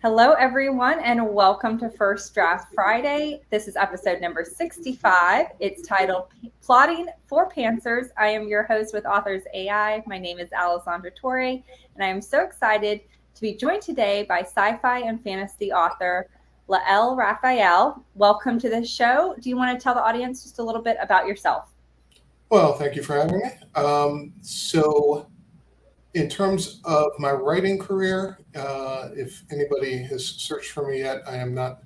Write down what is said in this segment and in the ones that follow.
Hello, everyone, and welcome to First Draft Friday. This is episode number 65. It's titled Plotting for Pantsers. I am your host with Authors A.I. My name is Alessandra Torre, and I am so excited to be joined today by sci-fi and fantasy author Lael Raphael. Welcome to the show. Do you want to tell the audience just a little bit about yourself? Well, thank you for having me. In terms of my writing career, if anybody has searched for me yet, I am not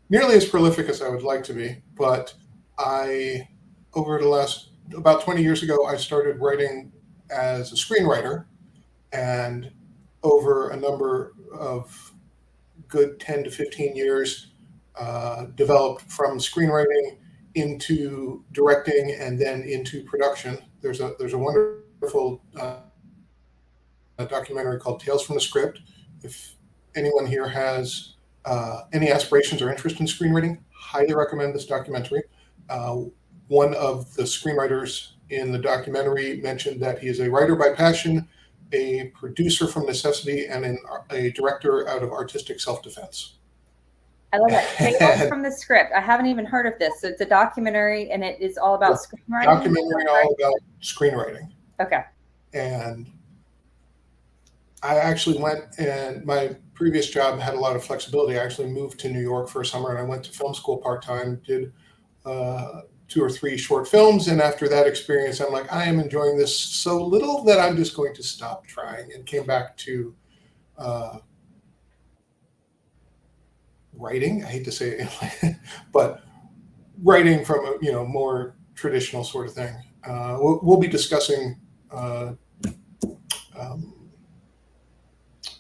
nearly as prolific as I would like to be. But over the last about 20 years ago, I started writing as a screenwriter, and over a number of good 10 to 15 years, developed from screenwriting into directing and then into production. There's a wonderful documentary called Tales from the Script. If anyone here has any aspirations or interest in screenwriting, highly recommend this documentary. One of the screenwriters in the documentary mentioned that he is a writer by passion, a producer from necessity, and a director out of artistic self-defense. I love that. Tales from the Script. I haven't even heard of this. So it's a documentary, and it is all about screenwriting? Documentary all about screenwriting. Okay. And I actually went, and my previous job had a lot of flexibility. I actually moved to New York for a summer, and I went to film school part-time, did 2 or 3 short films. And after that experience, I'm like, I am enjoying this so little that I'm just going to stop trying, and came back to writing. I hate to say it, but writing from a more traditional sort of thing. We'll be discussing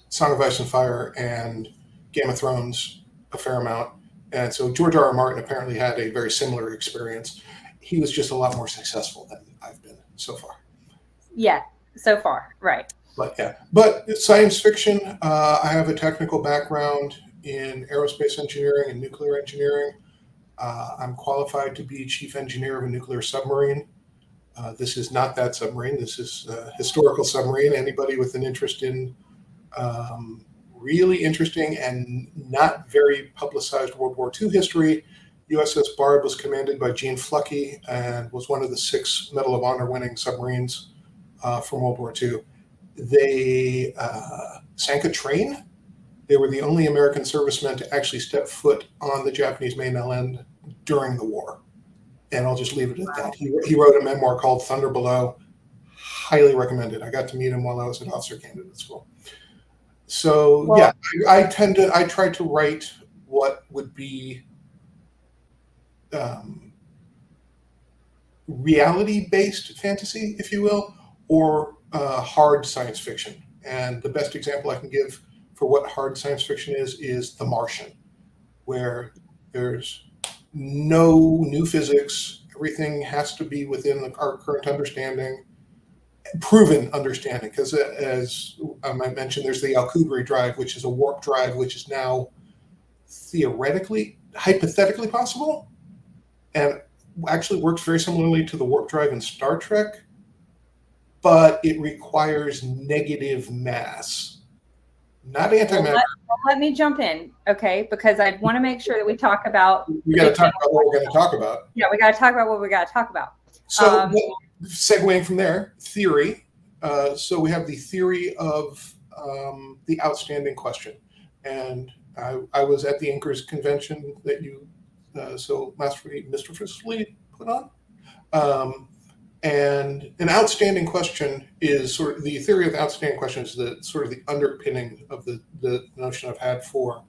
Song of Ice and Fire and Game of Thrones a fair amount. And so George R.R. Martin apparently had a very similar experience. He was just a lot more successful than I've been so far. Yeah, so far, right. But science fiction, I have a technical background in aerospace engineering and nuclear engineering. I'm qualified to be chief engineer of a nuclear submarine. This is not that submarine. This is a historical submarine. Anybody with an interest in really interesting and not very publicized World War II history, USS Bard was commanded by Gene Fluckey and was one of the 6 Medal of Honor winning submarines from World War II. They sank a train. They were the only American servicemen to actually step foot on the Japanese mainland during the war. And I'll just leave it at that. He wrote a memoir called Thunder Below. Highly recommended. I got to meet him while I was at officer candidate school. So I try to write what would be reality-based fantasy, if you will, or hard science fiction. And the best example I can give for what hard science fiction is The Martian, where there's no new physics. Everything has to be within our current understanding, proven understanding, because as I might mention, there's the Alcubierre drive, which is a warp drive, which is now hypothetically possible, and actually works very similarly to the warp drive in Star Trek, but it requires negative mass. Not antimatter. Let me jump in, okay? Because I want to make sure that we talk about. We got to talk about what we're going to talk about. Yeah, we got to talk about what we got to talk about. So, segueing from there, theory. So we have the theory of the outstanding question, and I was at the Anchors convention that you so masterfully put on. And an outstanding question is sort of the theory of the outstanding question is the sort of the underpinning of the notion I've had for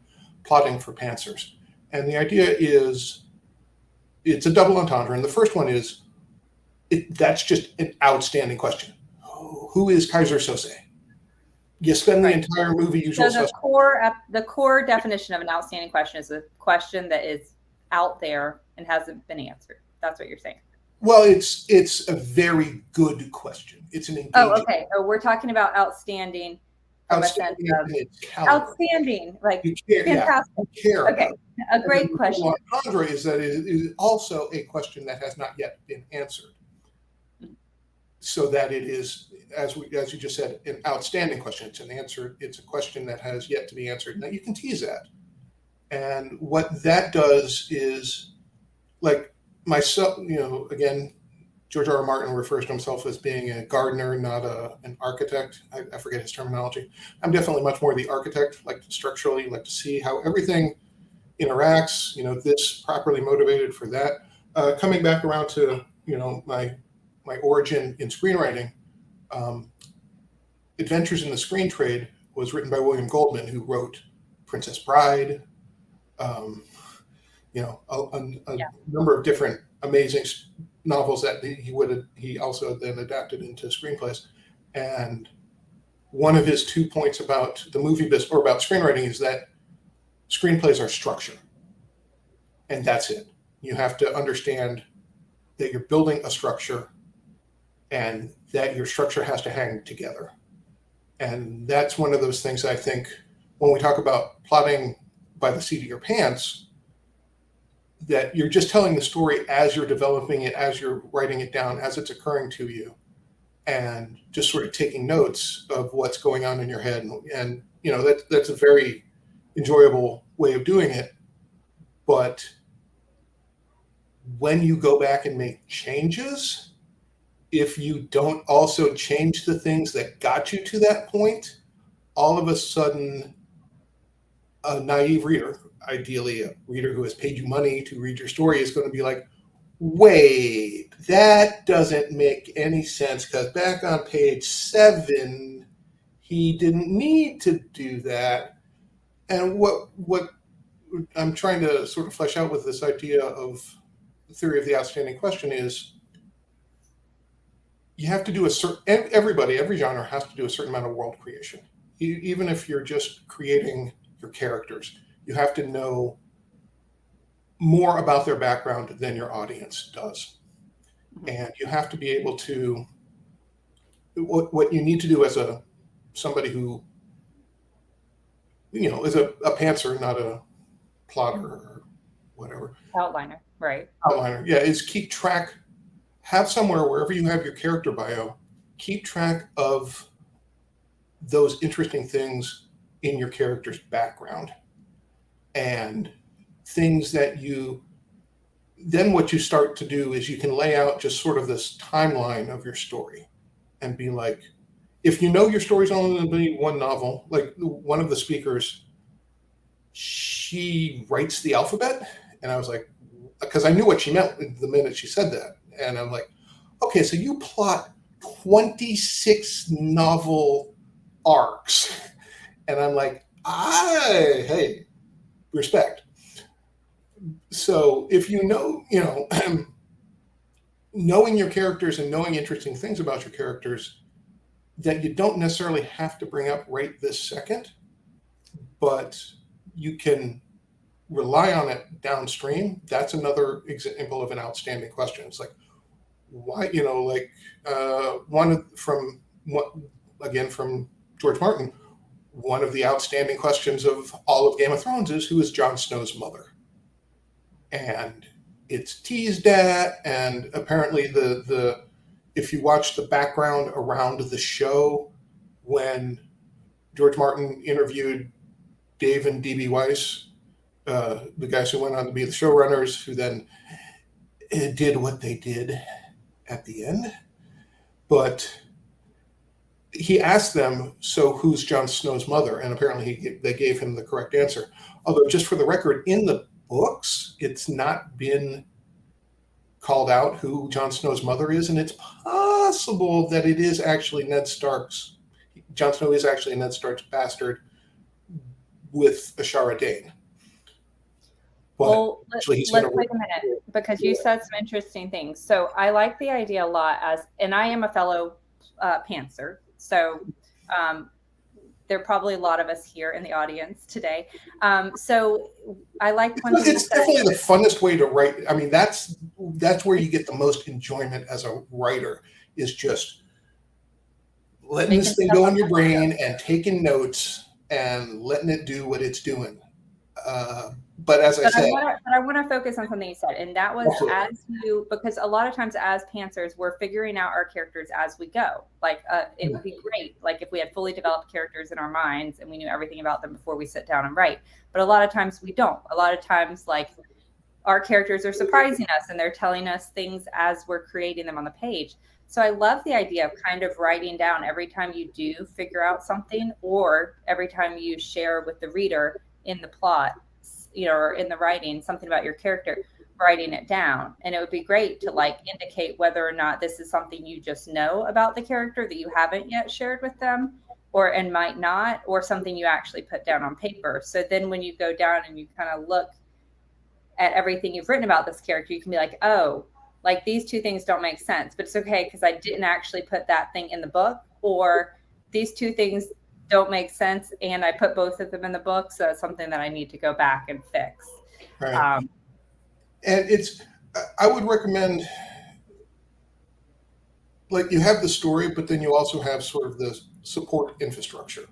plotting for pantsers. And the idea is it's a double entendre. And the first one is that's just an outstanding question. Who is Kaiser Sose? You spend the entire movie usually. So the core definition of an outstanding question is a question that is out there and hasn't been answered. That's what you're saying. Well, it's a very good question. It's an engaging. Oh, okay. Oh, we're talking about outstanding. Outstanding. Outstanding, like you care, fantastic. Yeah, you care. Okay, a great question. Andre is that it is also a question that has not yet been answered. so that it is, as you just said, an outstanding question. It's an answer. It's a question that has yet to be answered. Now you can tease that, and what that does is, like myself, again, George R. R. Martin refers to himself as being a gardener, not an architect. I forget his terminology. I'm definitely much more the architect, like structurally, like to see how everything interacts, this properly motivated for that. Coming back around to, my origin in screenwriting, Adventures in the Screen Trade was written by William Goldman, who wrote Princess Bride, a number of different amazing novels that he also then adapted into screenplays. And one of his 2 points about the movie business or about screenwriting is that screenplays are structure, and that's it. You have to understand that you're building a structure and that your structure has to hang together. And that's one of those things I think when we talk about plotting by the seat of your pants, that you're just telling the story as you're developing it, as you're writing it down, as it's occurring to you, and just sort of taking notes of what's going on in your head. And that's a very enjoyable way of doing it. But when you go back and make changes, if you don't also change the things that got you to that point, all of a sudden, a naive reader, ideally a reader who has paid you money to read your story, is going to be like, wait, that doesn't make any sense, because back on page 7, he didn't need to do that. And what I'm trying to sort of flesh out with this idea of the theory of the outstanding question is, you have to do every genre has to do a certain amount of world creation. Even if you're just creating your characters, you have to know more about their background than your audience does. And you have to be able to, what you need to do as somebody who, is a pantser, not a plotter or whatever. Outliner, right. Outliner, yeah, is keep track, have somewhere wherever you have your character bio, keep track of those interesting things in your character's background and things that then what you start to do is you can lay out just sort of this timeline of your story and be like, if you know your story's only going to be one novel, like one of the speakers, she writes the alphabet. And I was like, because I knew what she meant the minute she said that. And I'm like, okay, so you plot 26 novel arcs. And I'm like, hey, respect. So if knowing your characters and knowing interesting things about your characters that you don't necessarily have to bring up right this second, but you can rely on it downstream, that's another example of an outstanding question. It's like, why, from George Martin, one of the outstanding questions of all of Game of Thrones is, who is Jon Snow's mother? And it's teased at, and apparently if you watch the background around the show, when George Martin interviewed Dave and D.B. Weiss, the guys who went on to be the showrunners, who then did what they did at the end. But he asked them, so who's Jon Snow's mother? And apparently they gave him the correct answer. Although, just for the record, in the books, it's not been called out who Jon Snow's mother is, and it's possible that it is actually Jon Snow is actually Ned Stark's bastard with Ashara Dane. Well, let's wait a minute, because you said some interesting things. So I like the idea a lot, and I am a fellow pantser. So there are probably a lot of us here in the audience today. So I like when it's definitely the funnest way to write. I mean, that's where you get the most enjoyment as a writer, is just letting this thing go in your brain and taking notes and letting it do what it's doing. But as I said, I want to focus on something you said, and that was because a lot of times as pantsers, we're figuring out our characters as we go. Like it would be great, like if we had fully developed characters in our minds and we knew everything about them before we sit down and write. But a lot of times we don't. A lot of times, like our characters are surprising us and they're telling us things as we're creating them on the page. So I love the idea of kind of writing down every time you do figure out something, or every time you share with the reader in the plot, or in the writing, something about your character, writing it down. And it would be great to like indicate whether or not this is something you just know about the character that you haven't yet shared with them, and might not, or something you actually put down on paper. So then when you go down and you kind of look at everything you've written about this character, you can be like, oh, like these two things don't make sense, but it's okay because I didn't actually put that thing in the book, or these two things don't make sense and I put both of them in the book, so that's something that I need to go back and fix. Right. And I would recommend, like, you have the story, but then you also have sort of the support infrastructure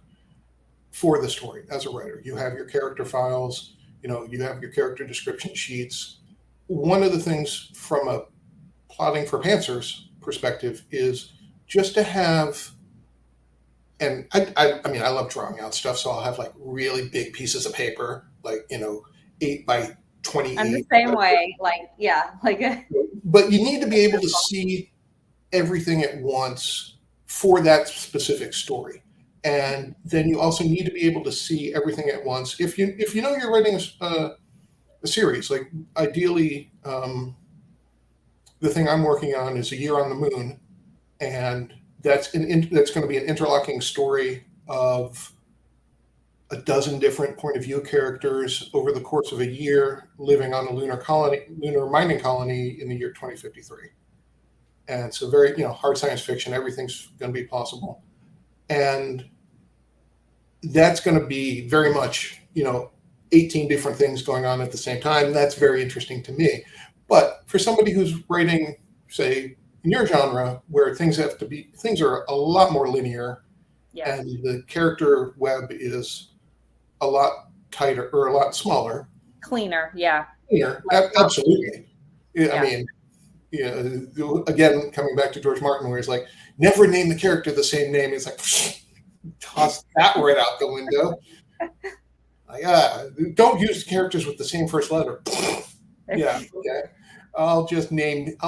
for the story as a writer. You have your character files, you have your character description sheets. One of the things from a plotting for pantsers perspective is just to have, and I mean, I love drawing out stuff, so I'll have like really big pieces of paper, like, 8 by 28. I'm the same way, like, yeah. But you need to be able to see everything at once for that specific story. And then you also need to be able to see everything at once. If you know you're writing a series, like ideally, the thing I'm working on is A Year on the Moon, and that's going to be an interlocking story of a dozen different point of view characters over the course of a year living on a lunar mining colony in the year 2053. And so very, hard science fiction, everything's going to be possible. And that's going to be very much, 18 different things going on at the same time. That's very interesting to me. But for somebody who's writing, say, in your genre, where things are a lot more linear, yeah, and the character web is a lot tighter or a lot smaller. Cleaner, yeah. Cleaner, absolutely. Yeah. I mean, again, coming back to George Martin, where he's like, never name the character the same name. He's like, toss that right out the window. Like, don't use characters with the same first letter. Yeah, okay. I'll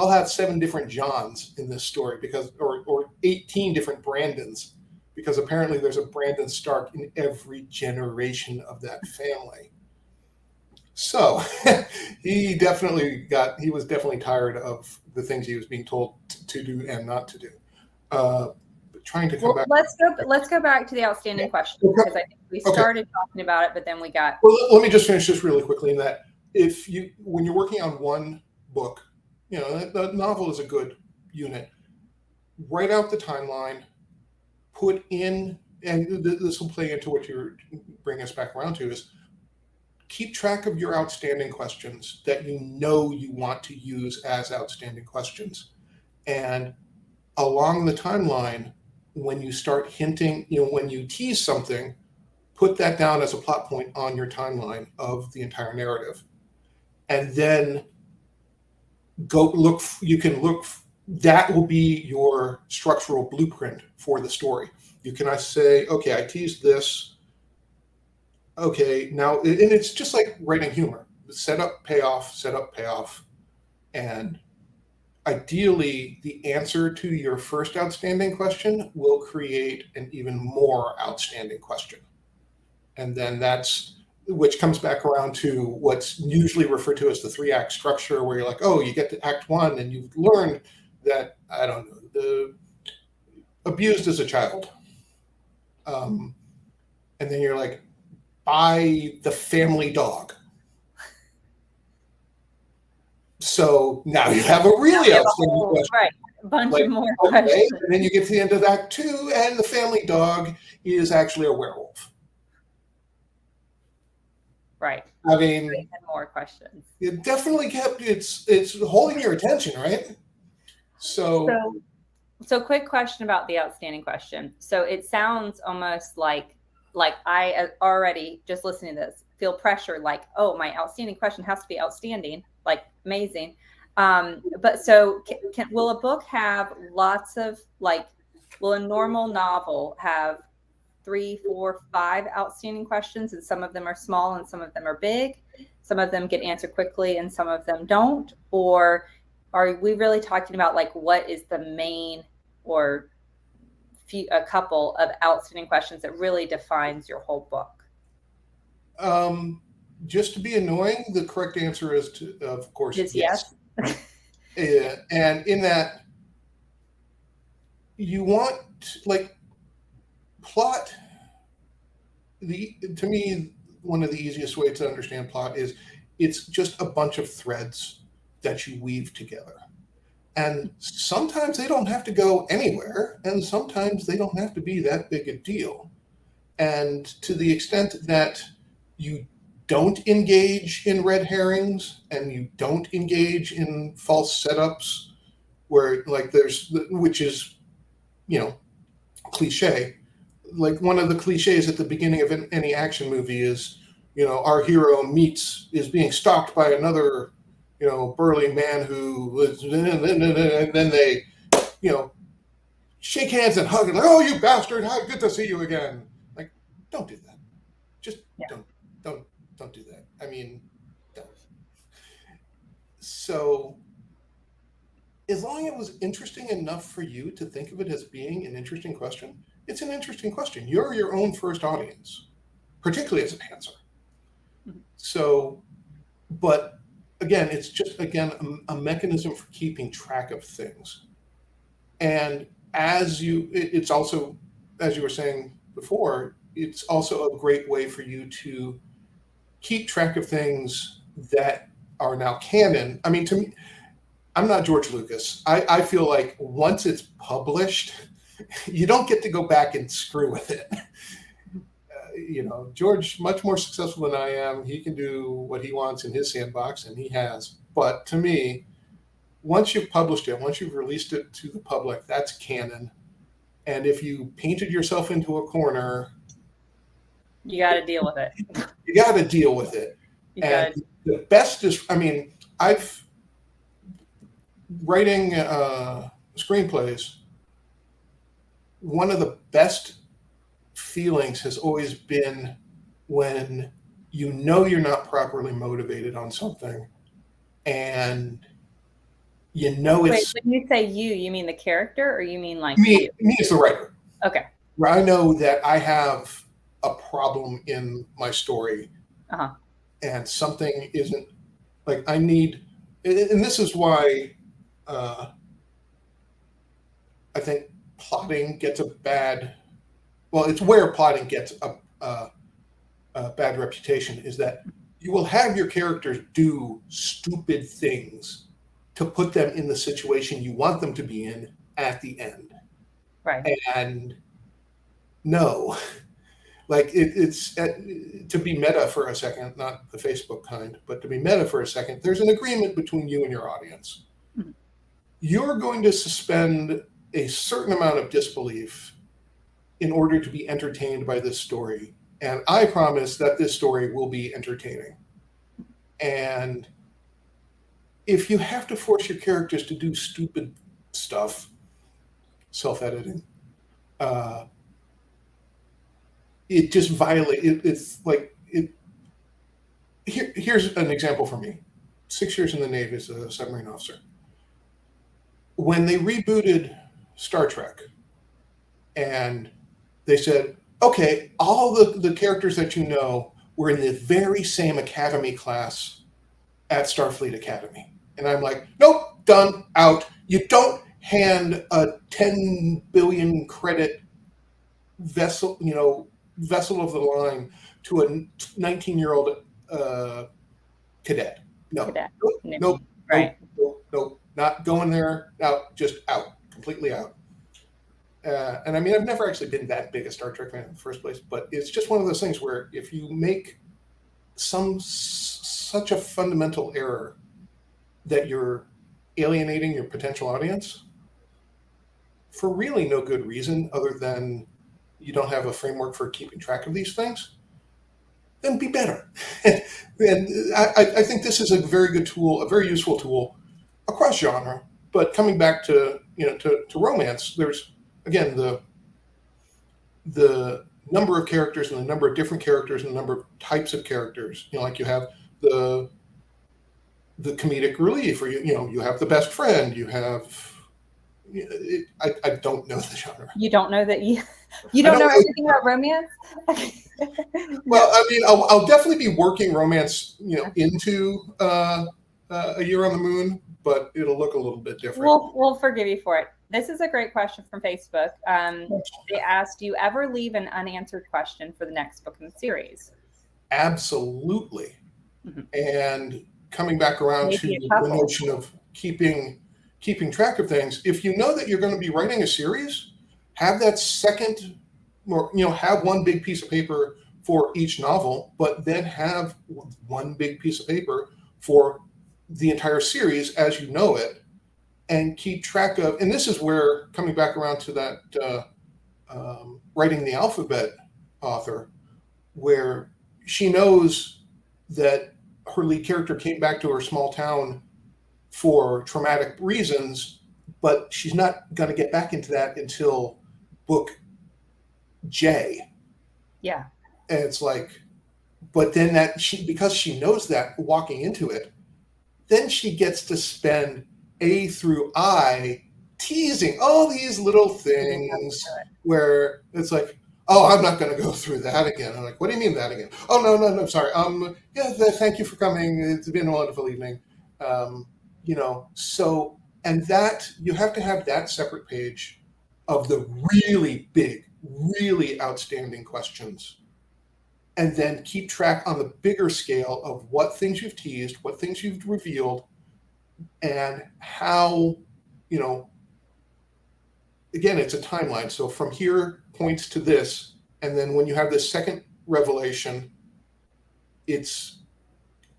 have 7 different Johns in this story or 18 different Brandons, because apparently there's a Brandon Stark in every generation of that family. So he was definitely tired of the things he was being told to do and not to do. But trying to come back. Let's go back to the outstanding question, because I think we started talking about it, but then we got. Well, let me just finish this really quickly. In that, when you're working on one book, the novel is a good unit. Write out the timeline. Put in, and this will play into what you're bringing us back around to, is keep track of your outstanding questions that you want to use as outstanding questions. And along the timeline, when you start hinting, when you tease something, put that down as a plot point on your timeline of the entire narrative. And then that will be your structural blueprint for the story. You can say, okay, I teased this. Okay, now, and it's just like writing humor. Set up, payoff. And ideally, the answer to your first outstanding question will create an even more outstanding question. And then which comes back around to what's usually referred to as the 3-act structure, where you're like, oh, you get to act 1 and you've learned that, I don't know, abused as a child. And then you're like, buy the family dog. So now you have a really outstanding question. Right, a bunch of more questions. And then you get to the end of Act 2, and the family dog is actually a werewolf. Right. I mean, more questions. It definitely it's holding your attention, right? So quick question about the outstanding question. So it sounds almost like like I already just listening to this feel pressure, like, oh, my outstanding question has to be outstanding, like amazing. But so will a book have lots of like, will a normal novel have 3, 4, 5 outstanding questions, and some of them are small and some of them are big? Some of them get answered quickly and some of them don't? Or are we really talking about like what is the main or a couple of outstanding questions that really defines your whole book? Just to be annoying, the correct answer is of course, Is yes. yes. And in that, you want like plot. To me, one of the easiest ways to understand plot is it's just a bunch of threads that you weave together. And sometimes they don't have to go anywhere, and sometimes they don't have to be that big a deal. And to the extent that you don't engage in red herrings and you don't engage in false setups, where like which is, cliche. Like one of the cliches at the beginning of any action movie is, our hero is being stalked by another, burly man and then they, shake hands and hug and like, oh, you bastard, how good to see you again. Like, don't do that. Just Yeah. don't do that. I mean, don't. So as long as it was interesting enough for you to think of it as being an interesting question, it's an interesting question. You're your own first audience, particularly as a pantser. Mhm. So, but again, it's just, again, a mechanism for keeping track of things. And it's also, as you were saying before, it's also a great way for you to keep track of things that are now canon. I mean, to me, I'm not George Lucas. I feel like once it's published, you don't get to go back and screw with it. George, much more successful than I am. He can do what he wants in his sandbox, and he has. But to me, once you've published it, once you've released it to the public, that's canon. And if you painted yourself into a corner, You got to deal with it. you got to deal with it. And the best is, I mean, I've writing screenplays. One of the best feelings has always been when you're not properly motivated on something, and it's. Wait, when you say you mean the character, or you mean like Me you? as the writer. Okay. Where I know that I have a problem in my story, and something isn't like I need, and this is why I think plotting gets a bad. Well, it's where plotting gets a bad reputation, is that you will have your characters do stupid things to put them in the situation you want them to be in at the end. Right. And no, like it's to be meta for a second, not the Facebook kind, but to be meta for a second, there's an agreement between you and your audience. Mm-hmm. You're going to suspend a certain amount of disbelief in order to be entertained by this story. And I promise that this story will be entertaining. And if you have to force your characters to do stupid stuff, self-editing, it just violates. It's like it. Here's an example for me. 6 years in the Navy as a submarine officer. When they rebooted Star Trek, and they said, okay, all the characters that you know were in the very same academy class at Starfleet Academy. And I'm like, nope, done, out. You don't hand a 10 billion credit vessel of the line to a 19-year-old cadet. No. Cadet. Nope. Right. Nope. Not going there. Out. Just out. Completely out. And I mean, I've never actually been that big a Star Trek fan in the first place, but it's just one of those things where if you make such a fundamental error that you're alienating your potential audience for really no good reason other than you don't have a framework for keeping track of these things, then be better. And I think this is a very good tool, a very useful tool across genre. But coming back to to romance, there's again the number of characters and the number of different characters and the number of types of characters. Like you have the comedic relief, or you have the best friend. You have I don't know the genre. You don't know that you don't know everything about romance? Well, I mean, I'll definitely be working romance, into A Year on the Moon, but it'll look a little bit different. We'll forgive you for it. This is a great question from Facebook. They asked, do you ever leave an unanswered question for the next book in the series? Absolutely. And coming back around to the notion of keeping track of things, if you know that you're going to be writing a series, have that second, or have one big piece of paper for each novel, but then have one big piece of paper for the entire series as you know it, and keep track of. And this is where, coming back around to that writing the alphabet author, where she knows that her lead character came back to her small town for traumatic reasons, but she's not going to get back into that until book J. Yeah. And it's like, but then because she knows that walking into it, then she gets to spend A through I teasing all these little things where it's like, oh, I'm not going to go through that again. I'm like, what do you mean that again? Oh, no, sorry. Yeah, thank you for coming. It's been a wonderful evening. So, and that, you have to have that separate page of the really big, really outstanding questions, and then keep track on the bigger scale of what things you've teased, what things you've revealed, and how, again, it's a timeline. So from here points to this, and then when you have this second revelation, it's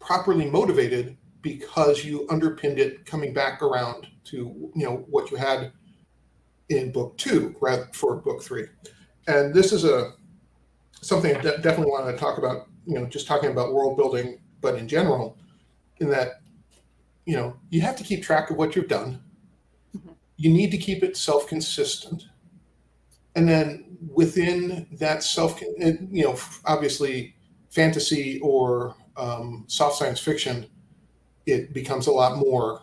properly motivated because you underpinned it coming back around to what you had in book 2 rather for book 3. And this is something I definitely wanted to talk about, just talking about world building, but in general, in that you have to keep track of what you've done. You need to keep it self-consistent, and then within that obviously fantasy or soft science fiction, it becomes a lot more,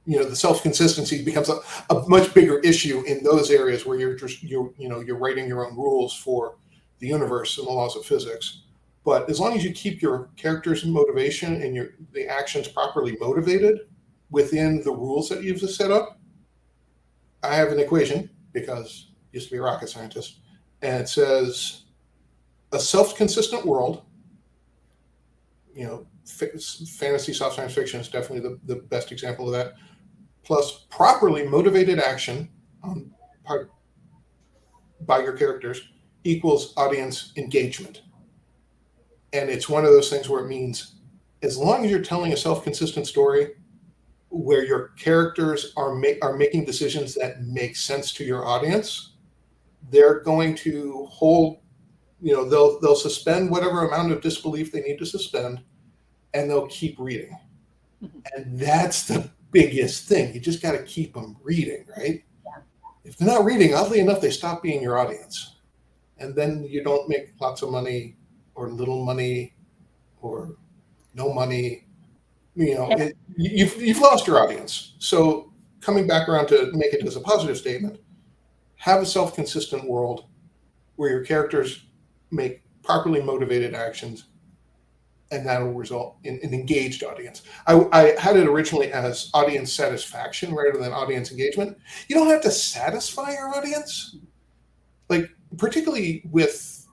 the self-consistency becomes a much bigger issue in those areas where you're writing your own rules for the universe and the laws of physics. But as long as you keep your characters' motivation and the actions properly motivated within the rules that you've set up. I have an equation, because I used to be a rocket scientist, and it says a self-consistent world, fantasy soft science fiction is definitely the best example of that, plus properly motivated action by your characters equals audience engagement. And it's one of those things where it means, as long as you're telling a self-consistent story where your characters are making decisions that make sense to your audience, they're going to hold, they'll suspend whatever amount of disbelief they need to suspend, and they'll keep reading. And that's the biggest thing. You just got to keep them reading, right? Yeah. If they're not reading, oddly enough, they stop being your audience. And then you don't make lots of money, or little money, or no money. You've lost your audience. So coming back around to make it as a positive statement, have a self-consistent world where your characters make properly motivated actions, and that'll result in an engaged audience. I had it originally as audience satisfaction rather than audience engagement. You don't have to satisfy your audience, like particularly with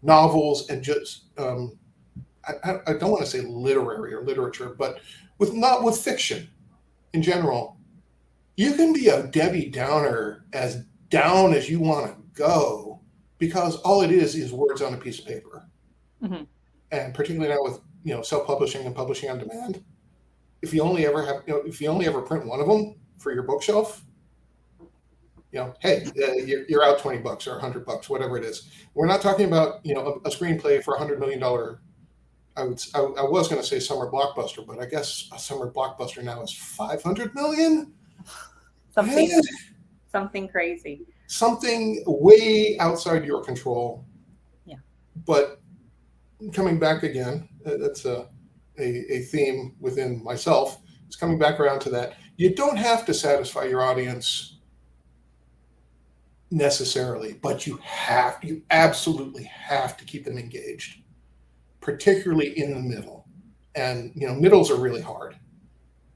novels and just I don't want to say literary or literature, but with fiction in general. You can be a Debbie Downer as down as you want to go, because all it is words on a piece of paper. Mm-hmm. And particularly now with self-publishing and publishing on demand, if you only ever print one of them for your bookshelf, hey, you're out $20 or $100, whatever it is. We're not talking about, a screenplay for $100 million. I was going to say summer blockbuster, but I guess a summer blockbuster now is 500 million. Something crazy. Something way outside your control. Yeah. But coming back again, that's a theme within myself. It's coming back around to that. You don't have to satisfy your audience necessarily, but you absolutely have to keep them engaged, particularly in the middle. And middles are really hard.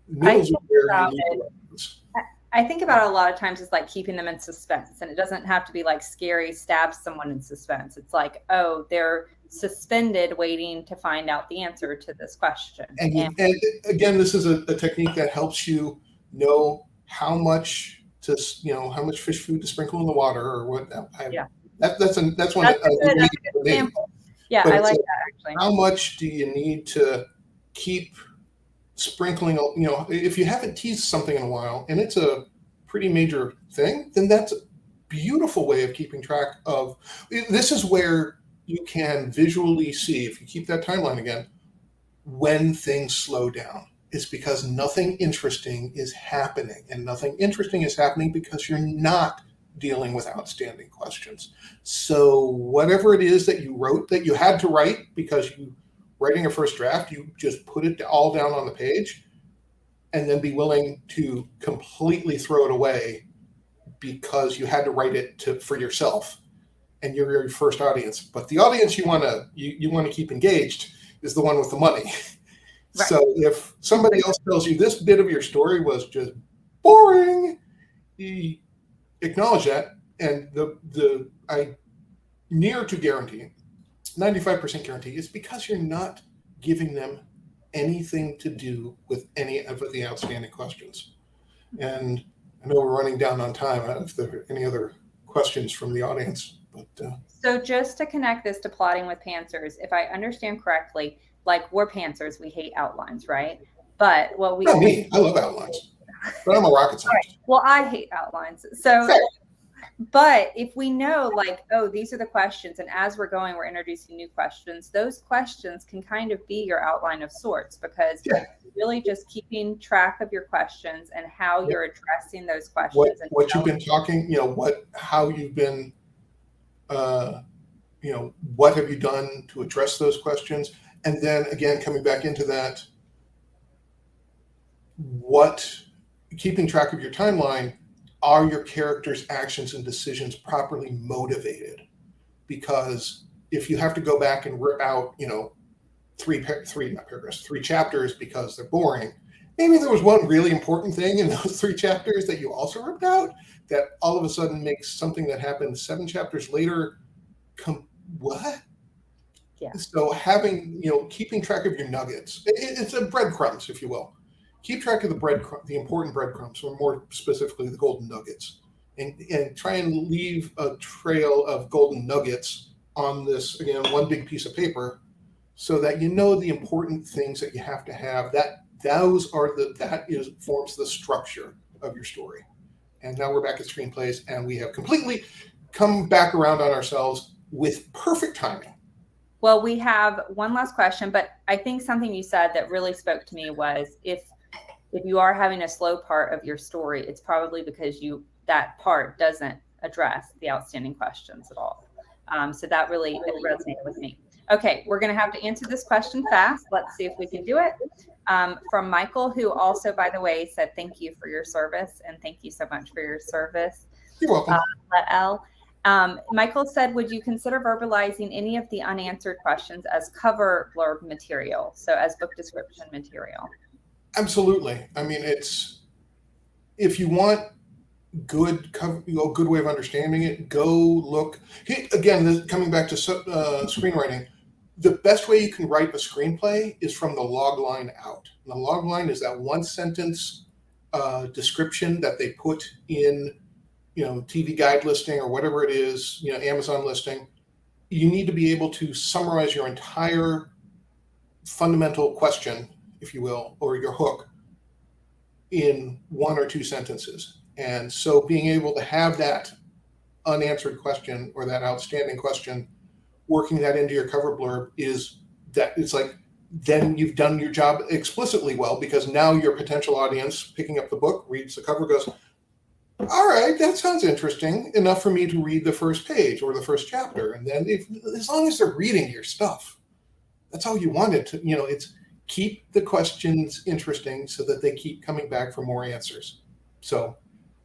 Middles are where you need I think about it a lot of times as like keeping them in suspense, and it doesn't have to be like scary, stab someone in suspense. It's like, oh, they're suspended waiting to find out the answer to this question. And again, this is a technique that helps you know how much how much fish food to sprinkle in the water or what. That's one. That's a good example. Yeah, I like that actually. How much do you need to keep sprinkling? If you haven't teased something in a while and it's a pretty major thing, then that's a beautiful way of keeping track of. This is where you can visually see, if you keep that timeline again, when things slow down. It's because nothing interesting is happening, and nothing interesting is happening because you're not dealing with outstanding questions. So whatever it is that you wrote, that you had to write because you writing a first draft, you just put it all down on the page and then be willing to completely throw it away because you had to write it for yourself and you're your first audience. But the audience you want to keep engaged is the one with the money. Right. So if somebody else tells you this bit of your story was just boring, you acknowledge that, and I near to guarantee, 95% guarantee, is because you're not giving them anything to do with any of the outstanding questions. And I know we're running down on time. If there are any other questions from the audience. So just to connect this to plotting with pantsers, if I understand correctly, like we're pantsers, we hate outlines, right? But what we... Not me. I love outlines. But I'm a rocket scientist. Right. Well, I hate outlines. So... Fair. But if we know, like, oh, these are the questions, and as we're going, we're introducing new questions, those questions can kind of be your outline of sorts, because you're really just keeping track of your questions and how you're addressing those questions. What you've been talking, how you've been, what have you done to address those questions? And then again, coming back into that, keeping track of your timeline. Are your characters' actions and decisions properly motivated? Because if you have to go back and rip out, three chapters because they're boring, maybe there was one really important thing in those 3 chapters that you also ripped out that all of a sudden makes something that happened 7 chapters later what? Yeah. So having, keeping track of your nuggets, it's a breadcrumbs, if you will. Keep track of the important breadcrumbs, or more specifically, the golden nuggets, and try and leave a trail of golden nuggets on this, again, one big piece of paper, so that the important things that you have to have. Forms the structure of your story. And now we're back at screenplays, and we have completely come back around on ourselves with perfect timing. Well, we have one last question, but I think something you said that really spoke to me was if you are having a slow part of your story, it's probably because that part doesn't address the outstanding questions at all. So that really resonated with me. Okay, we're going to have to answer this question fast. Let's see if we can do it. From Michael, who also, by the way, said thank you for your service, and thank you so much for your service. You're welcome. Lael. Michael said, would you consider verbalizing any of the unanswered questions as cover blurb material, so as book description material? Absolutely. I mean, if you want good way of understanding it, go look. Again, coming back to screenwriting, the best way you can write a screenplay is from the log line out. And the log line is that 1-sentence description that they put in, TV guide listing or whatever it is, Amazon listing. You need to be able to summarize your entire fundamental question, if you will, or your hook, in 1 or 2 sentences. And so being able to have that unanswered question or that outstanding question, working that into your cover blurb is that it's like, then you've done your job explicitly well, because now your potential audience picking up the book, reads the cover, goes, all right, that sounds interesting enough for me to read the first page or the first chapter. And then as long as they're reading your stuff, that's all you want it to, it's keep the questions interesting so that they keep coming back for more answers. So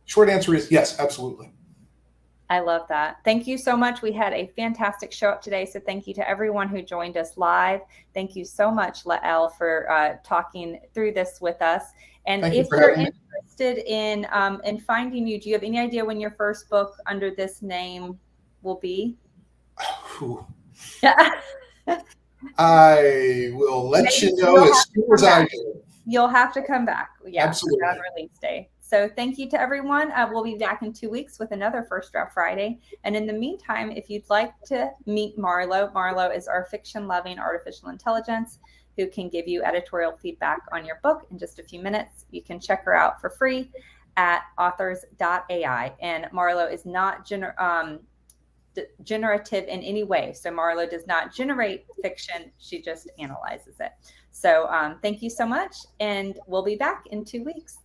short answer is yes, absolutely. I love that. Thank you so much. We had a fantastic show up today. So thank you to everyone who joined us live. Thank you so much, Lael, for talking through this with us. And if you're interested in finding you, do you have any idea when your first book under this name will be? I will let you know as soon as I do. You'll have to come back. Yeah, absolutely. On release day. So thank you to everyone. We'll be back in 2 weeks with another First Draft Friday. And in the meantime, if you'd like to meet Marlo, Marlo is our fiction-loving artificial intelligence who can give you editorial feedback on your book in just a few minutes. You can check her out for free at Authors.ai. And Marlo is not generative in any way. So Marlo does not generate fiction. She just analyzes it. So thank you so much. And we'll be back in 2 weeks.